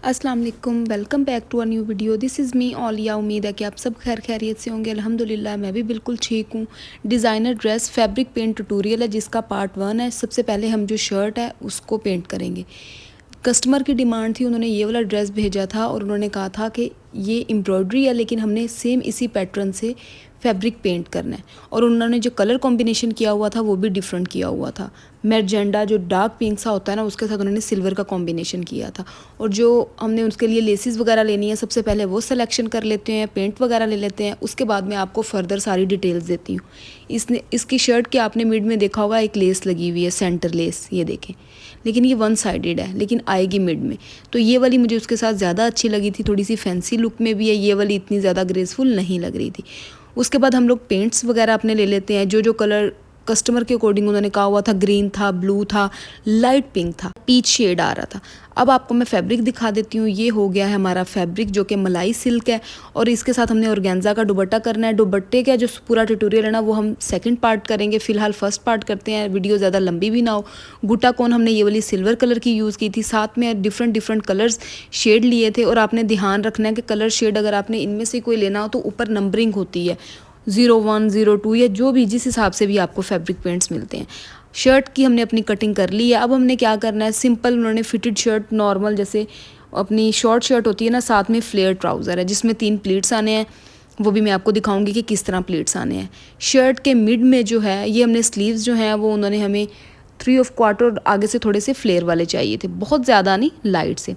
अस्सलाम वालेकुम, welcome back to a new video. This is me Aulia. उम्मीद है कि आप सब खैर खैरियत से होंगे। अल्हम्दुलिल्लाह मैं भी बिल्कुल ठीक हूँ। Designer dress fabric paint tutorial है जिसका पार्ट 1 है। सबसे पहले हम जो शर्ट है उसको पेंट करेंगे। कस्टमर की डिमांड थी, उन्होंने ये वाला ड्रेस भेजा था और उन्होंने कहा था कि ये एम्ब्रॉयडरी है लेकिन हमने सेम इसी पैटर्न से फैब्रिक पेंट करना है। और उन्होंने जो कलर कॉम्बिनेशन किया हुआ था वो भी डिफरेंट किया हुआ था। मैजेंडा जो डार्क पिंक सा होता है ना, उसके साथ उन्होंने सिल्वर का कॉम्बिनेशन किया था। और जो हमने उसके लिए लेसिस वगैरह लेनी है, सबसे पहले वो सिलेक्शन कर लेते हैं, पेंट वगैरह ले लेते हैं। उसके बाद मैं आपको फर्दर सारी डिटेल्स देती हूँ। इसकी शर्ट के आपने मिड में देखा होगा एक लेस लगी हुई है, सेंटर लेस, ये देखें। लेकिन ये वन साइडेड है, लेकिन आएगी मिड में। तो ये वाली मुझे उसके साथ ज़्यादा अच्छी लगी थी, थोड़ी सी फैंसी लुक में भी है। ये वाली इतनी ज़्यादा ग्रेसफुल नहीं लग रही थी। उसके बाद हम लोग पेंट्स वगैरह अपने ले लेते हैं। जो कलर कस्टमर के अकॉर्डिंग उन्होंने कहा हुआ था, ग्रीन था, ब्लू था, लाइट पिंक था, पीच शेड आ रहा था। अब आपको मैं फैब्रिक दिखा देती हूँ। ये हो गया है हमारा फैब्रिक जो कि मलाई सिल्क है और इसके साथ हमने ऑर्गेन्जा का दुपट्टा करना है। दुपट्टे का जो पूरा ट्यूटोरियल है ना वो हम सेकंड पार्ट करेंगे। फिलहाल फर्स्ट पार्ट करते हैं, वीडियो ज़्यादा लंबी भी ना हो। गुट्टा कौन हमने ये वाली सिल्वर कलर की यूज़ की थी, साथ में डिफरेंट कलर्स शेड लिए थे। और आपने ध्यान रखना है कि कलर शेड अगर आपने इनमें से कोई लेना हो तो ऊपर नंबरिंग होती है 01, 02 या जो भी जिस हिसाब से भी आपको फैब्रिक पेंट्स मिलते हैं। शर्ट की हमने अपनी कटिंग कर ली है। अब हमने क्या करना है, सिंपल उन्होंने फिटेड शर्ट नॉर्मल जैसे अपनी शॉर्ट शर्ट होती है ना, साथ में फ्लेयर ट्राउज़र है जिसमें 3 प्लीट्स आने हैं। वो भी मैं आपको दिखाऊंगी कि किस तरह प्लीट्स आने हैं। शर्ट के मिड में जो है ये हमने स्लीव्स जो हैं वो उन्होंने हमें 3/4 आगे से थोड़े से फ्लेयर वाले चाहिए थे, बहुत ज़्यादा नहीं, लाइट से।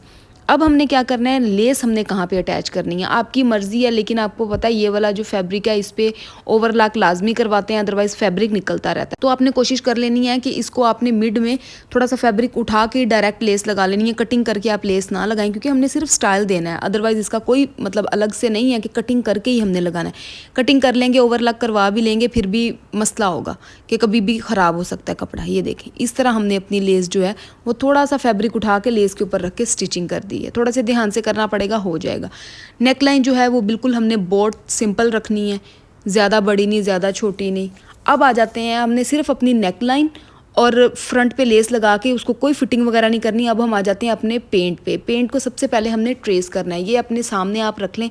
अब हमने क्या करना है, लेस हमने कहाँ पे अटैच करनी है आपकी मर्ज़ी है। लेकिन आपको पता है ये वाला जो फैब्रिक है इस पे ओवरलॉक लाजमी करवाते हैं, अदरवाइज़ फैब्रिक निकलता रहता है। तो आपने कोशिश कर लेनी है कि इसको आपने मिड में थोड़ा सा फैब्रिक उठा के डायरेक्ट लेस लगा लेनी है। कटिंग करके आप लेस ना लगाएं क्योंकि हमने सिर्फ स्टाइल देना है, अदरवाइज़ इसका कोई मतलब अलग से नहीं है कि कटिंग करके ही हमने लगाना है। कटिंग कर लेंगे, ओवरलॉक करवा भी लेंगे, फिर भी मसला होगा कि कभी भी ख़राब हो सकता है कपड़ा। ये देखें, इस तरह हमने अपनी लेस जो है वो थोड़ा सा फैब्रिक उठा के लेस के ऊपर रख के स्टिचिंग कर दी है। थोड़ा सा ध्यान से करना पड़ेगा, हो जाएगा। नेक लाइन जो है वो बिल्कुल हमने बहुत सिंपल रखनी है, ज़्यादा बड़ी नहीं, ज़्यादा छोटी नहीं। अब आ जाते हैं, हमने सिर्फ अपनी नेक लाइन और फ्रंट पे लेस लगा के उसको कोई फिटिंग वगैरह नहीं करनी। अब हम आ जाते हैं अपने पेंट पे। पेंट को सबसे पहले हमने ट्रेस करना है। ये अपने सामने आप रख लें।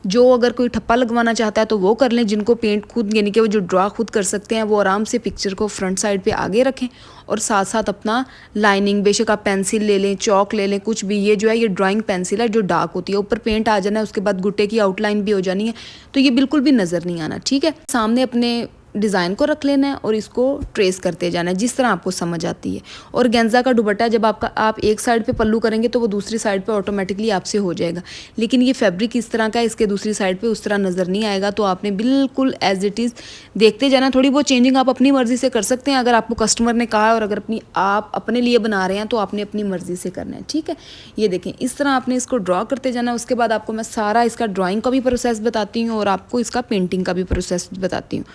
जो अगर कोई ठप्पा लगवाना चाहता है तो वो कर लें। जिनको पेंट खुद यानी कि वो जो ड्रा खुद कर सकते हैं वो आराम से पिक्चर को फ्रंट साइड पे आगे रखें और साथ साथ अपना लाइनिंग, बेशक आप पेंसिल ले लें, चौक ले लें, कुछ भी। ये जो है ये ड्राइंग पेंसिल है जो डार्क होती है, ऊपर पेंट आ जाना है, उसके बाद गुट्टे की आउटलाइन भी हो जानी है, तो ये बिल्कुल भी नज़र नहीं आना। ठीक है, सामने अपने डिज़ाइन को रख लेना है और इसको ट्रेस करते जाना है जिस तरह आपको समझ आती है। और गेंजा का दुपट्टा जब आप एक साइड पे पल्लू करेंगे तो वो दूसरी साइड पे ऑटोमेटिकली आपसे हो जाएगा। लेकिन ये फैब्रिक इस तरह का है, इसके दूसरी साइड पे उस तरह नज़र नहीं आएगा। तो आपने बिल्कुल एज इट इज़ देखते जाना। थोड़ी बहुत चेंजिंग आप अपनी मर्ज़ी से कर सकते हैं, अगर आपको कस्टमर ने कहा है, और अगर आप अपने लिए बना रहे हैं तो आपने अपनी मर्ज़ी से करना है। ठीक है, ये देखें, इस तरह आपने इसको ड्रॉ करते जाना। उसके बाद आपको मैं सारा इसका ड्राइंग का भी प्रोसेस बताती हूँ और आपको इसका पेंटिंग का भी प्रोसेस बताती हूँ।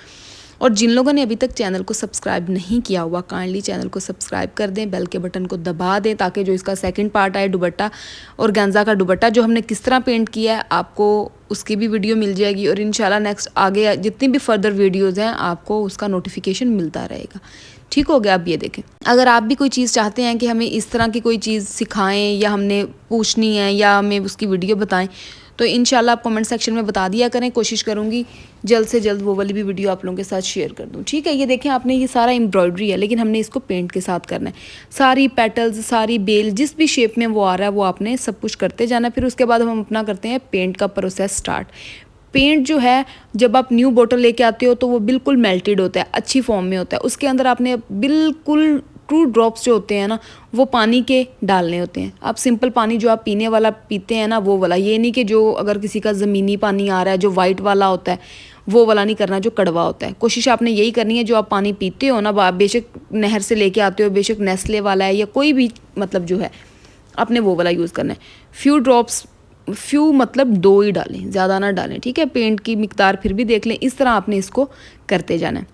और जिन लोगों ने अभी तक चैनल को सब्सक्राइब नहीं किया हुआ, काइंडली चैनल को सब्सक्राइब कर दें, बेल के बटन को दबा दें ताकि जो इसका सेकंड पार्ट आए दुपट्टा और गेंजा का दुपट्टा जो हमने किस तरह पेंट किया है आपको उसकी भी वीडियो मिल जाएगी। और इंशाल्लाह नेक्स्ट आगे जितनी भी फर्दर वीडियोज़ हैं आपको उसका नोटिफिकेशन मिलता रहेगा। ठीक हो गया। अब ये देखें, अगर आप भी कोई चीज़ चाहते हैं कि हमें इस तरह की कोई चीज़ सिखाएं या हमने पूछनी है या हमें उसकी वीडियो बताएं तो इंशाल्लाह आप कमेंट सेक्शन में बता दिया करें। कोशिश करूँगी जल्द से जल्द वो वाली भी वीडियो आप लोगों के साथ शेयर कर दूँ। ठीक है, ये देखें आपने, ये सारा एम्ब्रॉयडरी है लेकिन हमने इसको पेंट के साथ करना है। सारी पेटल्स, सारी बेल, जिस भी शेप में वो आ रहा है वो आपने सब कुछ करते जाना। फिर उसके बाद हम अपना करते हैं पेंट का प्रोसेस स्टार्ट। पेंट जो है जब आप न्यू बोतल लेके आते हो तो वो बिल्कुल मेल्टेड होता है, अच्छी फॉर्म में होता है। उसके अंदर आपने बिल्कुल 2 ड्रॉप्स जो होते हैं ना वो पानी के डालने होते हैं। आप सिंपल पानी जो आप पीने वाला पीते हैं ना वो वाला, ये नहीं कि जो अगर किसी का ज़मीनी पानी आ रहा है जो वाइट वाला होता है वो वाला नहीं करना जो कड़वा होता है। कोशिश आपने यही करनी है, जो आप पानी पीते हो ना, बेशक नहर से लेके आते हो, बेशक नेस्ले वाला है या कोई भी मतलब जो है, आपने वो वाला यूज़ करना है। फ्यू ड्रॉप्स, फ्यू मतलब 2 ही डालें, ज़्यादा ना डालें। ठीक है, पेंट की मिकदार फिर भी देख लें। इस तरह आपने इसको करते जाना है,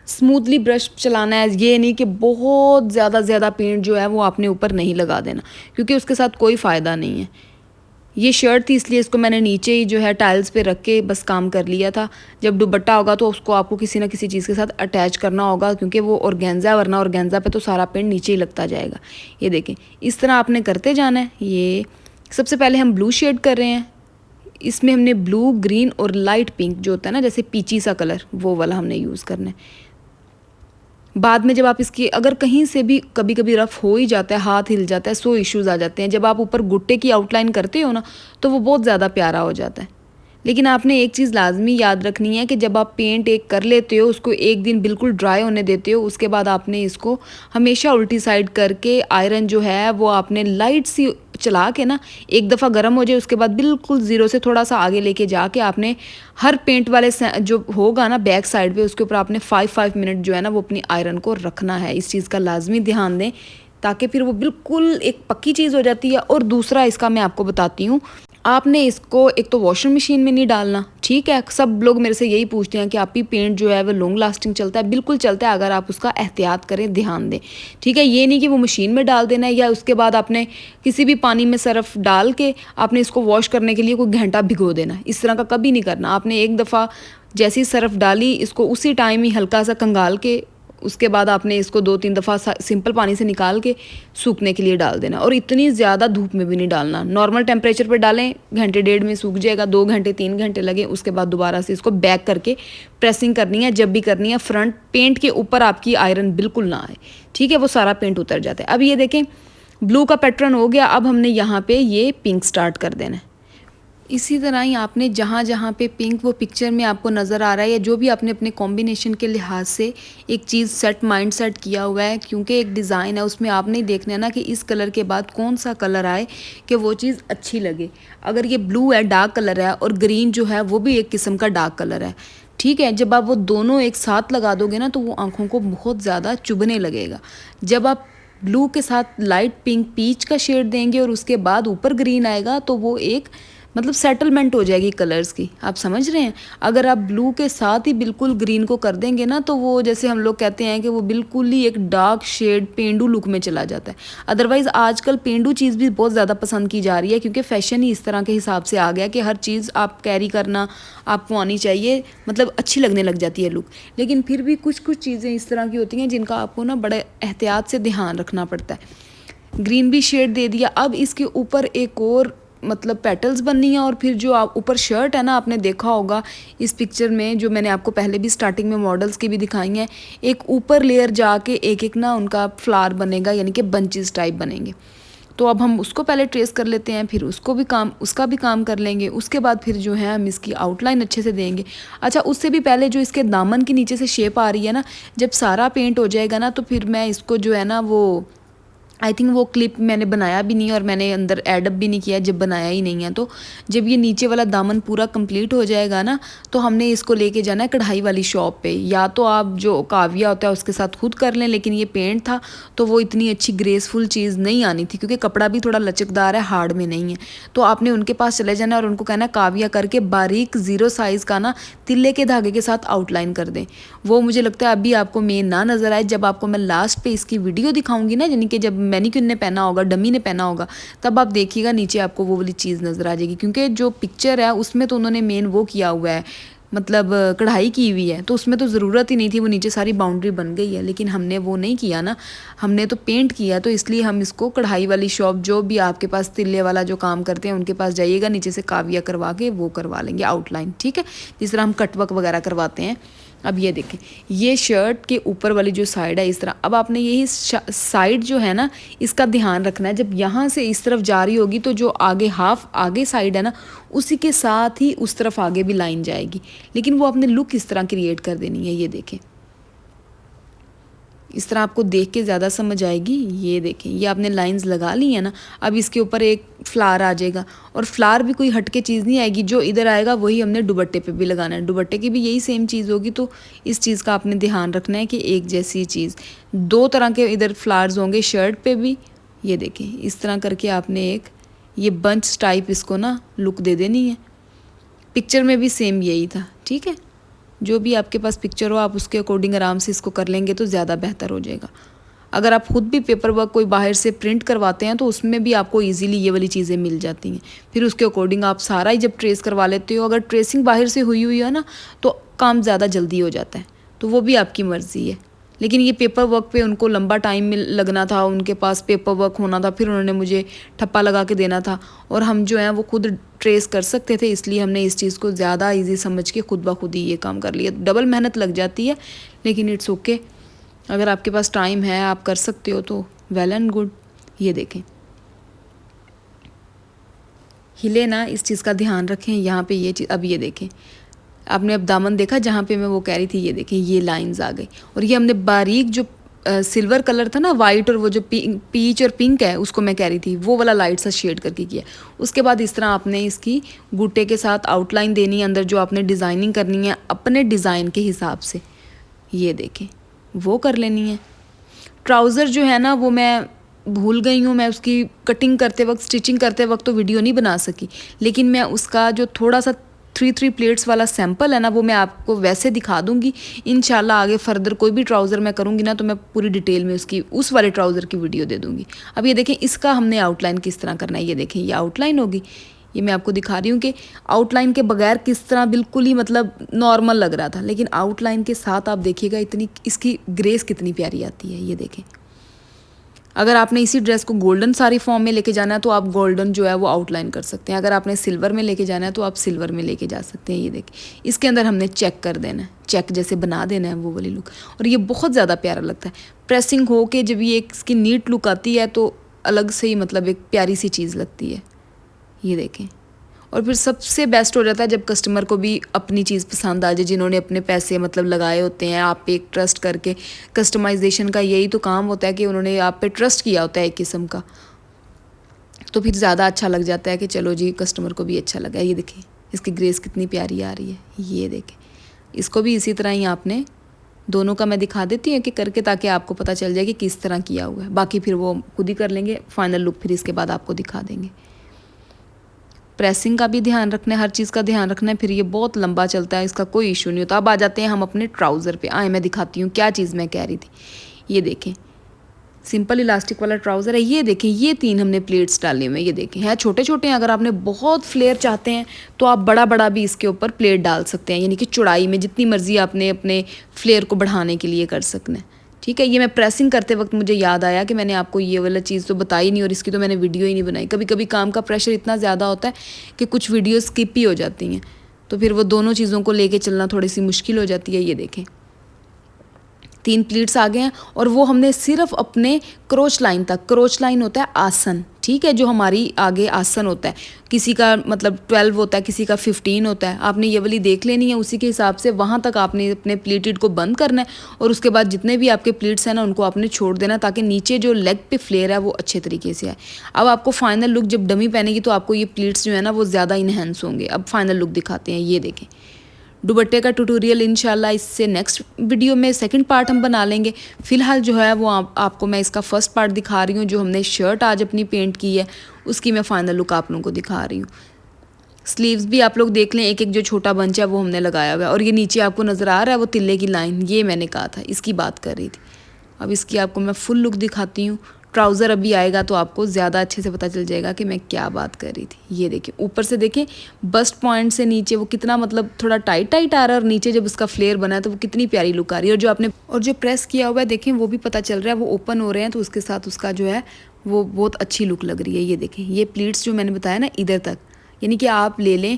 स्मूथली ब्रश चलाना है। ये नहीं कि बहुत ज़्यादा पेंट जो है वो आपने ऊपर नहीं लगा देना क्योंकि उसके साथ कोई फ़ायदा नहीं है। ये शर्ट थी इसलिए इसको मैंने नीचे ही जो है टाइल्स पे रख के बस काम कर लिया था। जब दुपट्टा होगा तो उसको आपको किसी ना किसी चीज़ के साथ अटैच करना होगा क्योंकि वो ऑर्गेन्जा है, वरना ऑर्गेन्जा पे तो सारा पेंट नीचे ही लगता जाएगा। ये देखें, इस तरह आपने करते जाना है। ये सबसे पहले हम ब्लू शेड कर रहे हैं। इसमें हमने ब्लू, ग्रीन और लाइट पिंक जो होता है ना जैसे पीची सा कलर, वो वाला हमने यूज़ करना है। बाद में जब आप इसकी अगर कहीं से भी कभी कभी रफ़ हो ही जाता है, हाथ हिल जाता है, सो इश्यूज़ आ जाते हैं। जब आप ऊपर गुट्टे की आउटलाइन करते हो ना तो वो बहुत ज़्यादा प्यारा हो जाता है। लेकिन आपने एक चीज़ लाजमी याद रखनी है कि जब आप पेंट एक कर लेते हो, उसको एक दिन बिल्कुल ड्राई होने देते हो, उसके बाद आपने इसको हमेशा उल्टी साइड करके आयरन जो है वो आपने लाइट सी चला के ना, एक दफ़ा गर्म हो जाए उसके बाद बिल्कुल ज़ीरो से थोड़ा सा आगे लेके जाके आपने हर पेंट वाले जो होगा ना बैक साइड पे, उसके ऊपर आपने 5 मिनट जो है ना वो अपनी आयरन को रखना है। इस चीज़ का लाजमी ध्यान दें ताकि फिर वो बिल्कुल एक पक्की चीज़ हो जाती है। और दूसरा इसका मैं आपको बताती हूँ, आपने इसको एक तो वॉशिंग मशीन में नहीं डालना, ठीक है। सब लोग मेरे से यही पूछते हैं कि आप ही पेंट जो है वो लॉन्ग लास्टिंग चलता है। बिल्कुल चलता है अगर आप उसका एहतियात करें, ध्यान दें, ठीक है। ये नहीं कि वो मशीन में डाल देना है या उसके बाद आपने किसी भी पानी में सर्फ डाल के आपने इसको वॉश करने के लिए कोई घंटा भिगो देना, इस तरह का कभी नहीं करना। आपने एक दफ़ा जैसी सर्फ डाली, इसको उसी टाइम ही हल्का सा कंगाल के उसके बाद आपने इसको 2-3 दफ़ा सिंपल पानी से निकाल के सूखने के लिए डाल देना। और इतनी ज़्यादा धूप में भी नहीं डालना, नॉर्मल टेम्परेचर पर डालें, घंटे डेढ़ में सूख जाएगा, 2 घंटे 3 घंटे लगे, उसके बाद दोबारा से इसको बैक करके प्रेसिंग करनी है। जब भी करनी है फ्रंट पेंट के ऊपर आपकी आयरन बिल्कुल ना आए, ठीक है, वो सारा पेंट उतर जाता है। अब ये देखें ब्लू का पैटर्न हो गया। अब हमने यहाँ पर ये पिंक स्टार्ट कर देना है। इसी तरह ही आपने जहाँ जहाँ पे पिंक वो पिक्चर में आपको नज़र आ रहा है या जो भी आपने अपने कॉम्बिनेशन के लिहाज से एक चीज़ माइंड सेट किया हुआ है, क्योंकि एक डिज़ाइन है उसमें आपने देखना है ना कि इस कलर के बाद कौन सा कलर आए कि वो चीज़ अच्छी लगे। अगर ये ब्लू है, डार्क कलर है, और ग्रीन जो है वो भी एक किस्म का डार्क कलर है, ठीक है। जब आप वो दोनों एक साथ लगा दोगे ना तो वो आँखों को बहुत ज़्यादा चुभने लगेगा। जब आप ब्लू के साथ लाइट पिंक पीच का शेड देंगे और उसके बाद ऊपर ग्रीन आएगा तो वो एक मतलब सेटलमेंट हो जाएगी कलर्स की, आप समझ रहे हैं। अगर आप ब्लू के साथ ही बिल्कुल ग्रीन को कर देंगे ना तो वो जैसे हम लोग कहते हैं कि वो बिल्कुल ही एक डार्क शेड पेंडू लुक में चला जाता है। अदरवाइज़ आजकल पेंडू चीज़ भी बहुत ज़्यादा पसंद की जा रही है, क्योंकि फ़ैशन ही इस तरह के हिसाब से आ गया कि हर चीज़ आप कैरी करना आपको आनी चाहिए, मतलब अच्छी लगने लग जाती है लुक। लेकिन फिर भी कुछ कुछ चीज़ें इस तरह की होती हैं जिनका आपको ना बड़े एहतियात से ध्यान रखना पड़ता है। ग्रीन भी शेड दे दिया। अब इसके ऊपर एक और मतलब पेटल्स बननी है। और फिर जो आप ऊपर शर्ट है ना, आपने देखा होगा इस पिक्चर में जो मैंने आपको पहले भी स्टार्टिंग में मॉडल्स की भी दिखाई हैं, एक ऊपर लेयर जाके एक एक ना उनका फ्लावर बनेगा, यानी कि बंचेस टाइप बनेंगे। तो अब हम उसको पहले ट्रेस कर लेते हैं, फिर उसका भी काम कर लेंगे। उसके बाद फिर जो है हम इसकी आउटलाइन अच्छे से देंगे। अच्छा, उससे भी पहले जो इसके दामन के नीचे से शेप आ रही है ना, जब सारा पेंट हो जाएगा ना तो फिर मैं इसको जो है ना वो आई थिंक वो क्लिप मैंने बनाया भी नहीं और मैंने अंदर एडअप भी नहीं किया जब बनाया ही नहीं है। तो जब ये नीचे वाला दामन पूरा कंप्लीट हो जाएगा ना तो हमने इसको लेके जाना है कढ़ाई वाली शॉप पे। या तो आप जो काविया होता है उसके साथ खुद कर लें, लेकिन ये पेंट था तो वो इतनी अच्छी ग्रेसफुल चीज़ नहीं आनी थी, क्योंकि कपड़ा भी थोड़ा लचकदार है, हार्ड में नहीं है। तो आपने उनके पास चले जाना और उनको कहना काविया करके बारीक 0 साइज़ का ना तिल्ले के धागे के साथ आउटलाइन कर दें। वो मुझे लगता है अभी आपको मेन ना नज़र आए, जब आपको मैं लास्ट पे इसकी वीडियो दिखाऊंगी ना, यानी कि जब मैनिक्विन ने पहना होगा, डमी ने पहना होगा, तब आप देखिएगा नीचे आपको वो वाली चीज़ नज़र आ जाएगी। क्योंकि जो पिक्चर है उसमें तो उन्होंने मेन वो किया हुआ है, मतलब कढ़ाई की हुई है, तो उसमें तो ज़रूरत ही नहीं थी, वो नीचे सारी बाउंड्री बन गई है। लेकिन हमने वो नहीं किया ना, हमने तो पेंट किया, तो इसलिए हम इसको कढ़ाई वाली शॉप, जो भी आपके पास तिल्ले वाला जो काम करते हैं उनके पास जाइएगा, नीचे से काविया करवा के वो करवा लेंगे आउटलाइन, ठीक है, जिस तरह हम कटवर्क वगैरह करवाते हैं। अब ये देखें, ये शर्ट के ऊपर वाली जो साइड है इस तरह, अब आपने यही साइड जो है ना इसका ध्यान रखना है। जब यहाँ से इस तरफ जा रही होगी तो जो आगे हाफ आगे साइड है ना उसी के साथ ही उस तरफ आगे भी लाइन जाएगी, लेकिन वो आपने लुक इस तरह क्रिएट कर देनी है। ये देखें, इस तरह आपको देख के ज़्यादा समझ आएगी। ये देखें, ये आपने लाइंस लगा ली है ना, अब इसके ऊपर एक फ्लावर आ जाएगा, और फ्लावर भी कोई हटके चीज़ नहीं आएगी, जो इधर आएगा वही हमने दुपट्टे पे भी लगाना है। दुपट्टे की भी यही सेम चीज़ होगी, तो इस चीज़ का आपने ध्यान रखना है कि एक जैसी चीज़, 2 तरह के इधर फ्लावर्स होंगे शर्ट पे भी। ये देखें, इस तरह करके आपने एक ये बंच टाइप इसको ना लुक दे देनी है। पिक्चर में भी सेम यही था, ठीक है। जो भी आपके पास पिक्चर हो आप उसके अकॉर्डिंग आराम से इसको कर लेंगे तो ज़्यादा बेहतर हो जाएगा। अगर आप खुद भी पेपर वर्क कोई बाहर से प्रिंट करवाते हैं तो उसमें भी आपको इजीली ये वाली चीज़ें मिल जाती हैं। फिर उसके अकॉर्डिंग आप सारा ही जब ट्रेस करवा लेते हो, अगर ट्रेसिंग बाहर से हुई है ना तो काम ज़्यादा जल्दी हो जाता है, तो वो भी आपकी मर्ज़ी है। लेकिन ये पेपर वर्क पे उनको लंबा टाइम लगना था, उनके पास पेपर वर्क होना था, फिर उन्होंने मुझे ठप्पा लगा के देना था, और हम जो है वो खुद ट्रेस कर सकते थे, इसलिए हमने इस चीज़ को ज़्यादा ईजी समझ के खुद ब खुद ही ये काम कर लिया। डबल मेहनत लग जाती है, लेकिन इट्स ओके। अगर आपके पास टाइम है, आप कर सकते हो तो वेल एंड गुड। ये देखें, हिले ना, इस चीज़ का ध्यान रखें। यहाँ पे ये चीज़, अब ये देखें, आपने अब दामन देखा जहाँ पे मैं वो कह रही थी, ये देखें ये लाइंस आ गई। और ये हमने बारीक जो सिल्वर कलर था ना, वाइट, और वो जो पीच और पिंक है, उसको मैं कह रही थी वो वाला लाइट सा शेड करके किया। उसके बाद इस तरह आपने इसकी गुट्टे के साथ आउटलाइन देनी है, अंदर जो आपने डिज़ाइनिंग करनी है अपने डिज़ाइन के हिसाब से, ये देखें वो कर लेनी है। ट्राउज़र जो है ना वो मैं भूल गई हूँ, मैं उसकी कटिंग करते वक्त, स्टिचिंग करते वक्त तो वीडियो नहीं बना सकी, लेकिन मैं उसका जो थोड़ा सा 3 प्लेट्स वाला सैंपल है ना, वो मैं आपको वैसे दिखा दूँगी इंशाल्लाह। आगे फर्दर कोई भी ट्राउज़र मैं करूँगी ना, तो मैं पूरी डिटेल में उसकी, उस वाले ट्राउज़र की वीडियो दे दूँगी। अब ये देखें, इसका हमने आउटलाइन किस तरह करना है। ये देखें ये आउटलाइन होगी, ये मैं आपको दिखा रही हूँ कि आउटलाइन के बगैर किस तरह बिल्कुल ही मतलब नॉर्मल लग रहा था, लेकिन आउटलाइन के साथ आप देखिएगा इतनी इसकी ग्रेस कितनी प्यारी आती है। ये देखें, अगर आपने इसी ड्रेस को गोल्डन साड़ी फॉर्म में लेके जाना है तो आप गोल्डन जो है वो आउटलाइन कर सकते हैं। अगर आपने सिल्वर में लेके जाना है तो आप सिल्वर में लेके जा सकते हैं। ये देखिए, इसके अंदर हमने चेक कर देना है, चेक जैसे बना देना है, वो वाली लुक। और ये बहुत ज़्यादा प्यारा लगता है प्रेसिंग हो के, जब ये इसकी नीट लुक आती है तो अलग से ही मतलब एक प्यारी सी चीज़ लगती है। ये देखें, और फिर सबसे बेस्ट हो जाता है जब कस्टमर को भी अपनी चीज़ पसंद आ जाए, जिन्होंने अपने पैसे मतलब लगाए होते हैं आप पे एक ट्रस्ट करके। कस्टमाइजेशन का यही तो काम होता है कि उन्होंने आप पे ट्रस्ट किया होता है एक किस्म का, तो फिर ज़्यादा अच्छा लग जाता है कि चलो जी कस्टमर को भी अच्छा लगा। ये देखें इसकी ग्रेस कितनी प्यारी आ रही है। ये देखें, इसको भी इसी तरह ही आपने, दोनों का मैं दिखा देती हूँ कि करके, ताकि आपको पता चल जाए कि किस तरह किया हुआ है। बाकी फिर वो खुद ही कर लेंगे, फाइनल लुक फिर इसके बाद आपको दिखा देंगे। प्रेसिंग का भी ध्यान रखना है, हर चीज़ का ध्यान रखना है, फिर ये बहुत लंबा चलता है, इसका कोई इशू नहीं होता। अब आ जाते हैं हम अपने ट्राउज़र पे। आए मैं दिखाती हूँ क्या चीज़ मैं कह रही थी। ये देखें, सिंपल इलास्टिक वाला ट्राउज़र है। ये देखें, ये 3 हमने प्लेट्स डाले हुए हैं। ये देखें, हैं छोटे छोटे हैं। अगर आपने बहुत फ्लेयर चाहते हैं तो आप बड़ा बड़ा भी इसके ऊपर प्लेट डाल सकते हैं, यानी कि चौड़ाई में जितनी मर्ज़ी आपने अपने फ्लेयर को बढ़ाने के लिए कर सकना है। ठीक है, ये मैं प्रेसिंग करते वक्त मुझे याद आया कि मैंने आपको ये वाला चीज़ तो बताई नहीं, और इसकी तो मैंने वीडियो ही नहीं बनाई। कभी कभी काम का प्रेशर इतना ज़्यादा होता है कि कुछ वीडियो स्किप ही हो जाती हैं, तो फिर वो दोनों चीज़ों को लेके चलना थोड़ी सी मुश्किल हो जाती है। ये देखें, 3 प्लीट्स आ गए हैं, और वो हमने सिर्फ अपने क्रोच लाइन तक, क्रोच लाइन होता है आसन, ठीक है, जो हमारी आगे आसन होता है, किसी का मतलब 12 होता है, किसी का 15 होता है। आपने ये वाली देख लेनी है, उसी के हिसाब से वहाँ तक आपने अपने प्लीटेड को बंद करना है, और उसके बाद जितने भी आपके प्लीट्स हैं ना उनको आपने छोड़ देना, ताकि नीचे जो लेग पे फ्लेयर है वो अच्छे तरीके से आए। अब आपको फाइनल लुक जब डमी पहनेगी तो आपको ये प्लीट्स जो है ना वो ज़्यादा इन्हेंस होंगे। अब फाइनल लुक दिखाते हैं। ये देखें, दुपट्टे का ट्यूटोरियल इंशाल्लाह इससे नेक्स्ट वीडियो में सेकंड पार्ट हम बना लेंगे। फ़िलहाल जो है वो आपको मैं इसका फर्स्ट पार्ट दिखा रही हूँ। जो हमने शर्ट आज अपनी पेंट की है उसकी मैं फाइनल लुक आप लोगों को दिखा रही हूँ। स्लीव्स भी आप लोग देख लें, एक एक जो छोटा बंच है वो हमने लगाया हुआ है, और ये नीचे आपको नज़र आ रहा है वो तिल्ले की लाइन, ये मैंने कहा था, इसकी बात कर रही थी। अब इसकी आपको मैं फुल लुक दिखाती हूँ। ट्राउज़र अभी आएगा तो आपको ज़्यादा अच्छे से पता चल जाएगा कि मैं क्या बात कर रही थी। ये देखिए, ऊपर से देखें बस्ट पॉइंट से नीचे वो कितना मतलब थोड़ा टाइट टाइट आ रहा है, और नीचे जब उसका फ्लेयर बना है तो वो कितनी प्यारी लुक आ रही है। और जो प्रेस किया हुआ है देखें वो भी पता चल रहा है, वो ओपन हो रहे हैं, तो उसके साथ उसका जो है वो बहुत अच्छी लुक लग रही है। ये देखें, ये प्लीट्स जो मैंने बताया ना इधर तक, यानी कि आप ले लें,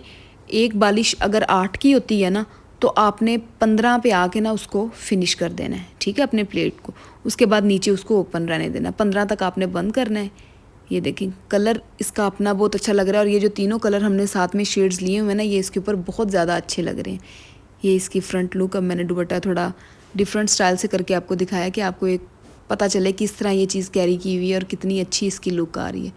एक बालिश अगर 8 की होती है ना तो आपने 15 पे आके ना उसको फिनिश कर देना है, ठीक है, अपने प्लेट को। उसके बाद नीचे उसको ओपन रहने देना, 15 तक आपने बंद करना है। ये देखें, कलर इसका अपना बहुत अच्छा लग रहा है, और ये जो तीनों कलर हमने साथ में शेड्स लिए हुए हैं ना, ये इसके ऊपर बहुत ज़्यादा अच्छे लग रहे हैं। ये इसकी फ्रंट लुक। अब मैंने दुपट्टा थोड़ा डिफरेंट स्टाइल से करके आपको दिखाया कि आपको एक पता चले किस तरह ये चीज़ कैरी की हुई है और कितनी अच्छी इसकी लुक आ रही है।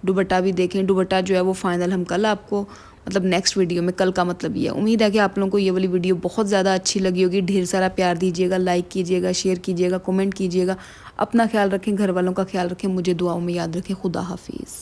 दुपट्टा भी देखें, दुपट्टा जो है वो फाइनल हम कल आपको मतलब नेक्स्ट वीडियो में, कल का मतलब ये है। उम्मीद है कि आप लोगों को ये वाली वीडियो बहुत ज़्यादा अच्छी लगी होगी। ढेर सारा प्यार दीजिएगा, लाइक कीजिएगा, शेयर कीजिएगा, कमेंट कीजिएगा। अपना ख्याल रखें, घर वालों का ख्याल रखें, मुझे दुआओं में याद रखें। खुदा हाफिज़।